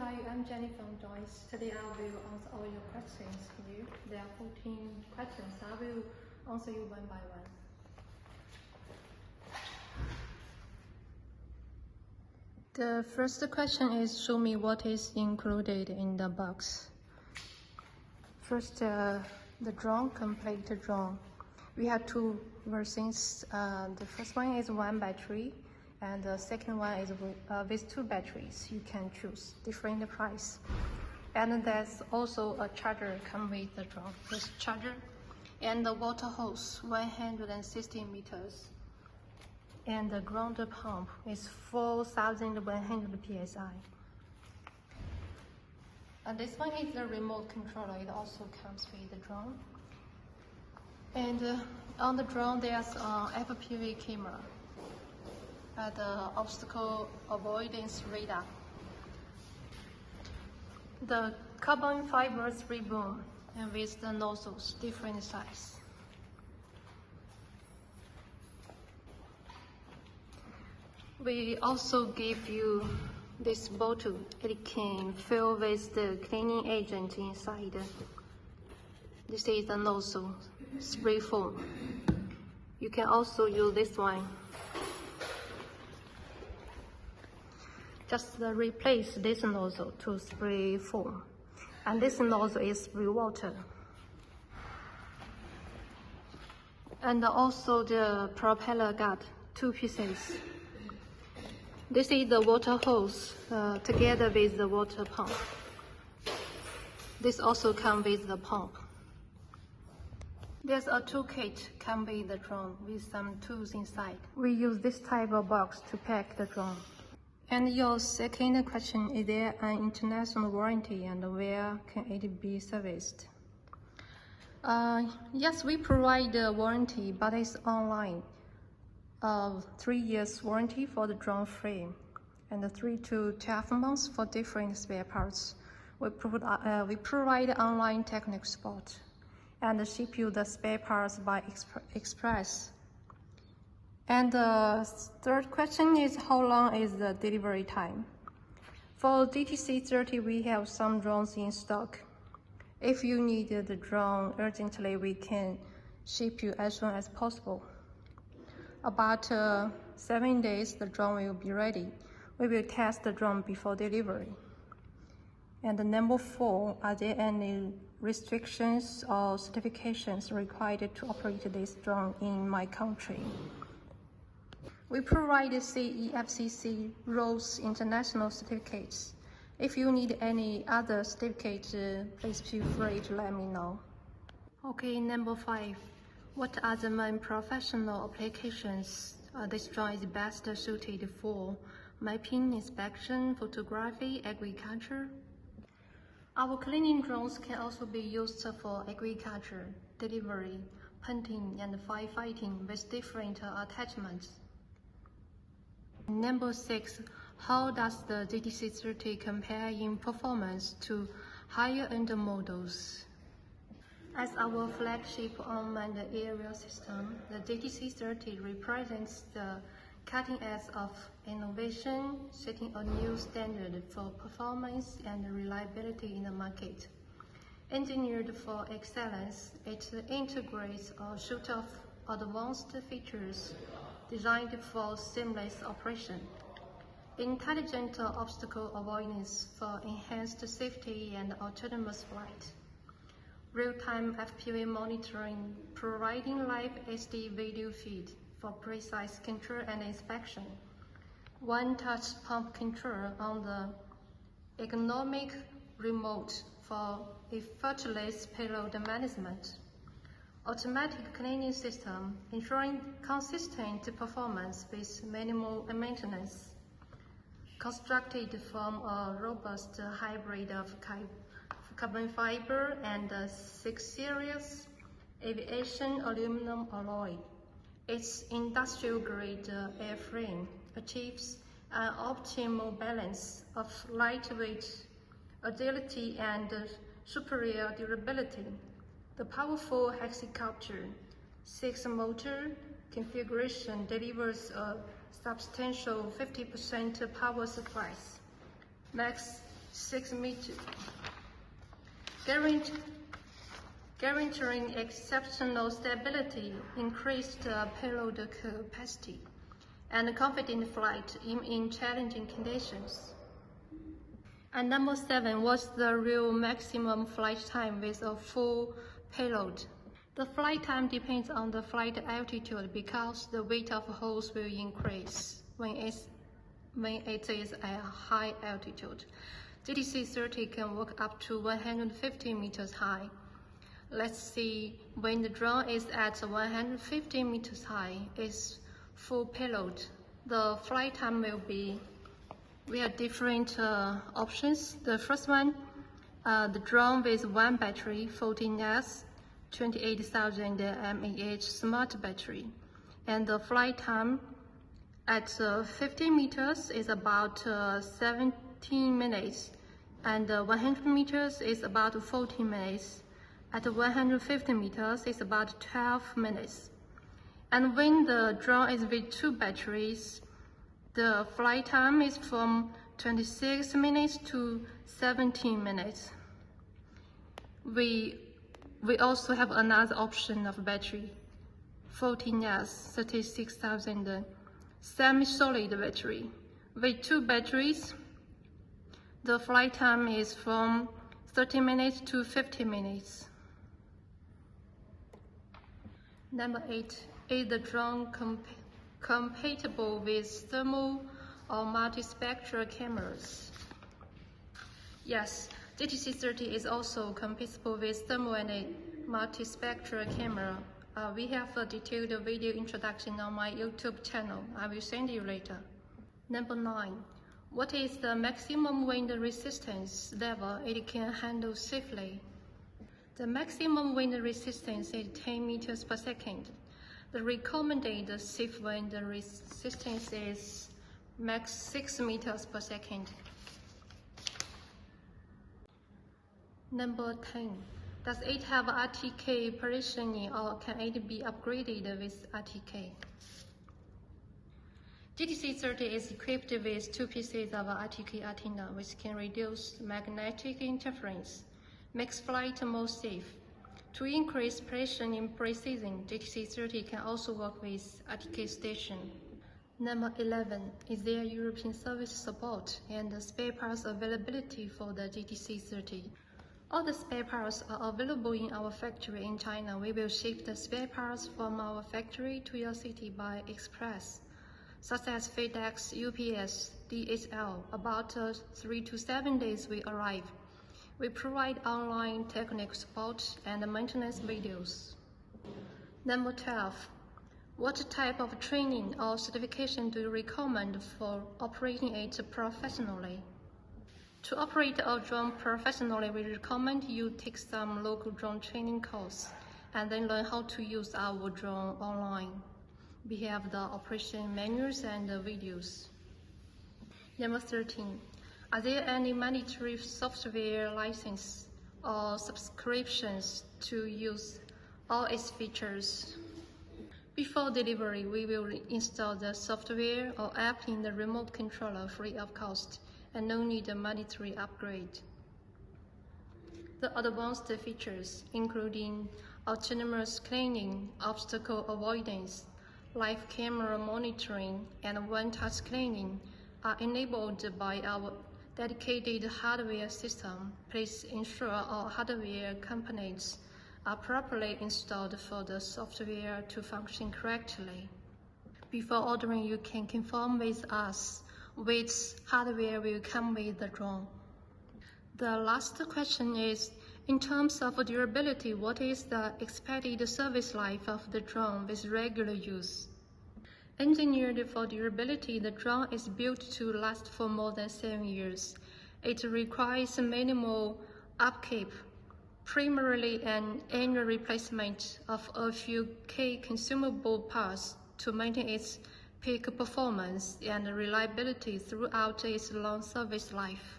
Hi, I'm Jenny from Joyce. Today I will answer all your questions here. There are 14 questions. I will answer you one by one. The first question is, show me what is included in the box. First, the drone, complete drone. We have two versions. The first one is 1 battery, and the second one is with 2 batteries. You can choose different price. And there's also a charger come with the drone. This charger and the water hose 160 meters. And the ground pump is 4,100 psi. And this one is the remote controller. It also comes with the drone. And on the drone, there's an FPV camera, the obstacle avoidance radar, the carbon fibers ribbon, and with the nozzles, different size. We also give you this bottle. It can fill with the cleaning agent inside. This is the nozzle, spray foam. You can also use this one. Just replace this nozzle to spray foam. And this nozzle is spray water. And also the propeller guard, 2 pieces. This is the water hose together with the water pump. This also comes with the pump. There's a toolkit come with the drone with some tools inside. We use this type of box to pack the drone. And your second question, is there an international warranty and where can it be serviced? Yes, we provide the warranty, but it's online. 3 years warranty for the drone frame and 3 to 12 months for different spare parts. We provide online technical support and ship you the spare parts by express. And the third question is, how long is the delivery time? For JTC30, we have some drones in stock. If you need the drone urgently, we can ship you as soon as possible. About 7 days, the drone will be ready. We will test the drone before delivery. And number 4, are there any restrictions or certifications required to operate this drone in my country? We provide CE FCC ROSE international certificates. If you need any other certificate, please feel free to let me know. Okay, number 5. What are the main professional applications this drone is best suited for? Mapping, inspection, photography, agriculture? Our cleaning drones can also be used for agriculture, delivery, hunting, and firefighting with different attachments. Number 6. How does the JTC30 compare in performance to higher-end models? As our flagship unmanned aerial system, the JTC30 represents the cutting edge of innovation, setting a new standard for performance and reliability in the market. Engineered for excellence, it integrates a suite of advanced features designed for seamless operation. Intelligent obstacle avoidance for enhanced safety and autonomous flight. Real-time FPV monitoring, providing live SD video feed for precise control and inspection. One-touch pump control on the ergonomic remote for effortless payload management. Automatic cleaning system, ensuring consistent performance with minimal maintenance. Constructed from a robust hybrid of carbon fiber and 6 series aviation aluminum alloy. Its industrial-grade airframe achieves an optimal balance of lightweight, agility, and superior durability. The powerful hexacopter 6-motor configuration delivers a substantial 50% power supplies. Max 6 meters, guaranteeing exceptional stability, increased payload capacity, and confident flight in challenging conditions. And number 7, what's the real maximum flight time with a full payload? The flight time depends on the flight altitude because the weight of holes will increase when it is at high altitude. JTC30 can walk up to 150 meters high. Let's see, when the drone is at 150 meters high, its full payload, the flight time will be, we have different options. The first one, the drone with one battery, 14S, 28,000 mAh smart battery, and the flight time at 50 meters is about 17 minutes, and 100 meters is about 14 minutes. At 150 meters, it's about 12 minutes. And when the drone is with 2 batteries, the flight time is from 26 minutes to 17 minutes. We also have another option of battery, 14S, 36,000 semi-solid battery. With 2 batteries, the flight time is from 30 minutes to 50 minutes. Number 8, is the drone compatible with thermal or multispectral cameras? Yes, JTC30 is also compatible with thermal and a multispectral camera. We have a detailed video introduction on my YouTube channel. I will send you later. Number 9, what is the maximum wind resistance level it can handle safely? The maximum wind resistance is 10 meters per second. The recommended safe wind resistance is max 6 meters per second. Number 10. Does it have RTK positioning or can it be upgraded with RTK? JTC30 is equipped with 2 pieces of RTK antenna which can reduce magnetic interference, makes flight more safe. To increase positioning precision, JTC30 can also work with RTK station. Number 11, is there European service support and spare parts availability for the JTC30? All the spare parts are available in our factory in China. We will ship the spare parts from our factory to your city by express, such as FedEx, UPS, DHL. About 3 to 7 days we arrive. We provide online technical support and maintenance videos. Number 12, what type of training or certification do you recommend for operating it professionally? To operate a drone professionally, we recommend you take some local drone training course and then learn how to use our drone online. We have the operation manuals and videos. Number 13, are there any mandatory software license or subscriptions to use all its features? Before delivery, we will install the software or app in the remote controller free of cost and no need a mandatory upgrade. The advanced features, including autonomous cleaning, obstacle avoidance, live camera monitoring, and one-touch cleaning, are enabled by our dedicated hardware system. Please ensure all hardware components are properly installed for the software to function correctly. Before ordering, you can confirm with us which hardware will come with the drone. The last question is, in terms of durability, what is the expected service life of the drone with regular use? Engineered for durability, the drone is built to last for more than 7 years. It requires minimal upkeep, primarily an annual replacement of a few key consumable parts to maintain its peak performance and reliability throughout its long service life.